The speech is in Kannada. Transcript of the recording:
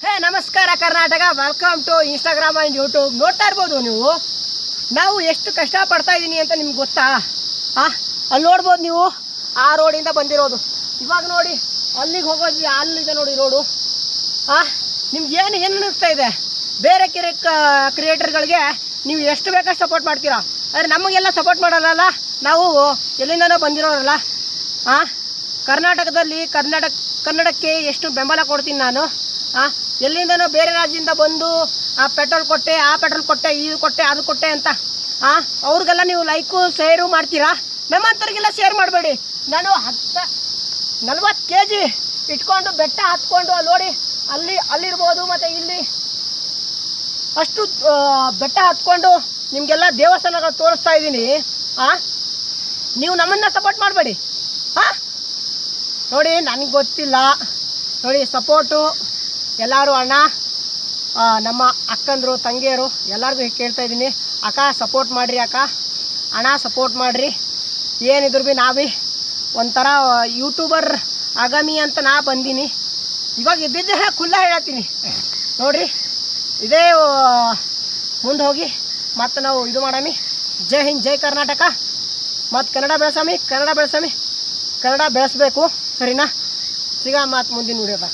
ಹೇ ನಮಸ್ಕಾರ Karnataka, welcome to Instagram and YouTube. ನೋಡ್ತಾ ಇರ್ಬೋದು ನೀವು, ನಾವು ಎಷ್ಟು ಕಷ್ಟಪಡ್ತಾ ಇದ್ದೀನಿ ಅಂತ ನಿಮ್ಗೆ ಗೊತ್ತಾ? ಅಲ್ಲಿ ನೋಡ್ಬೋದು ನೀವು, ಆ ರೋಡಿಂದ ಬಂದಿರೋದು. ಇವಾಗ ನೋಡಿ ಅಲ್ಲಿಗೆ ಹೋಗೋದು, ಅಲ್ಲಿದೆ ನೋಡಿ ರೋಡು. ನಿಮ್ಗೆ ಏನು ಅನ್ನಿಸ್ತಾ ಇದೆ? ಬೇರೆ ಕ್ರಿಯೇಟರ್ಗಳಿಗೆ ನೀವು ಎಷ್ಟು ಬೇಕಷ್ಟು ಸಪೋರ್ಟ್ ಮಾಡ್ತೀರಾ, ಆದರೆ ನಮಗೆಲ್ಲ ಸಪೋರ್ಟ್ ಮಾಡೋಲ್ಲ. ನಾವು ಎಲ್ಲಿಂದನೋ ಬಂದಿರೋರಲ್ಲ. ಕರ್ನಾಟಕದಲ್ಲಿ ಕನ್ನಡಕ್ಕೆ ಎಷ್ಟು ಬೆಂಬಲ ಕೊಡ್ತೀನಿ ನಾನು. ಎಲ್ಲಿಂದನೋ ಬೇರೆ ರಾಜ್ಯದಿಂದ ಬಂದು ಪೆಟ್ರೋಲ್ ಕೊಟ್ಟೆ ಇದು ಕೊಟ್ಟೆ ಅದು ಕೊಟ್ಟೆ ಅಂತ ಅವ್ರಿಗೆಲ್ಲ ನೀವು ಲೈಕು ಶೇರು ಮಾಡ್ತೀರಾ. ನಮ್ಮಂಥವ್ರಿಗೆಲ್ಲ ಶೇರ್ ಮಾಡಬೇಡಿ. ನಾನು 40 kg ಇಟ್ಕೊಂಡು ಬೆಟ್ಟ ಹತ್ಕೊಂಡು ನೋಡಿ ಅಲ್ಲಿರ್ಬೋದು, ಮತ್ತು ಇಲ್ಲಿ ಅಷ್ಟು ಬೆಟ್ಟ ಹತ್ಕೊಂಡು ನಿಮಗೆಲ್ಲ ದೇವಸ್ಥಾನಗಳು ತೋರಿಸ್ತಾ ಇದ್ದೀನಿ. ನೀವು ನಮ್ಮನ್ನು ಸಪೋರ್ಟ್ ಮಾಡಬೇಡಿ. ನೋಡಿ, ನನಗೆ ಗೊತ್ತಿಲ್ಲ ನೋಡಿ. ಸಪೋರ್ಟು ಎಲ್ಲರೂ ಅಣ್ಣ, ನಮ್ಮ ಅಕ್ಕಂದರು ತಂಗಿಯರು ಎಲ್ಲರಿಗೂ ಕೇಳ್ತಾ ಇದ್ದೀನಿ. ಅಕ್ಕ ಸಪೋರ್ಟ್ ಮಾಡಿರಿ, ಅಕ್ಕ ಅಣ್ಣ ಸಪೋರ್ಟ್ ಮಾಡಿರಿ. ಏನಿದ್ರು ಭೀ ನಾ ಭೀ ಒಂಥರ ಯೂಟ್ಯೂಬರ್ ಆಗಾಮಿ ಅಂತ ನಾ ಬಂದೀನಿ. ಇವಾಗ ಇದ್ದಿದ್ದೆ ಖುಲ್ಲ ಹೇಳತ್ತೀನಿ ನೋಡಿರಿ. ಇದೇ ಮುಂದೆ ಹೋಗಿ ಮತ್ತು ನಾವು ಇದು ಮಾಡಾಮಿ. ಜೈ ಹಿಂದ್, ಜೈ ಕರ್ನಾಟಕ. ಮತ್ತು ಕನ್ನಡ ಬೆಳೆಸಮಿ, ಕನ್ನಡ ಬೆಳೆಸಬೇಕು. ಸರಿನಾ? ಸಿಗ ಮತ್ತು ಮುಂದಿನ ವಿಡಿಯೋದ.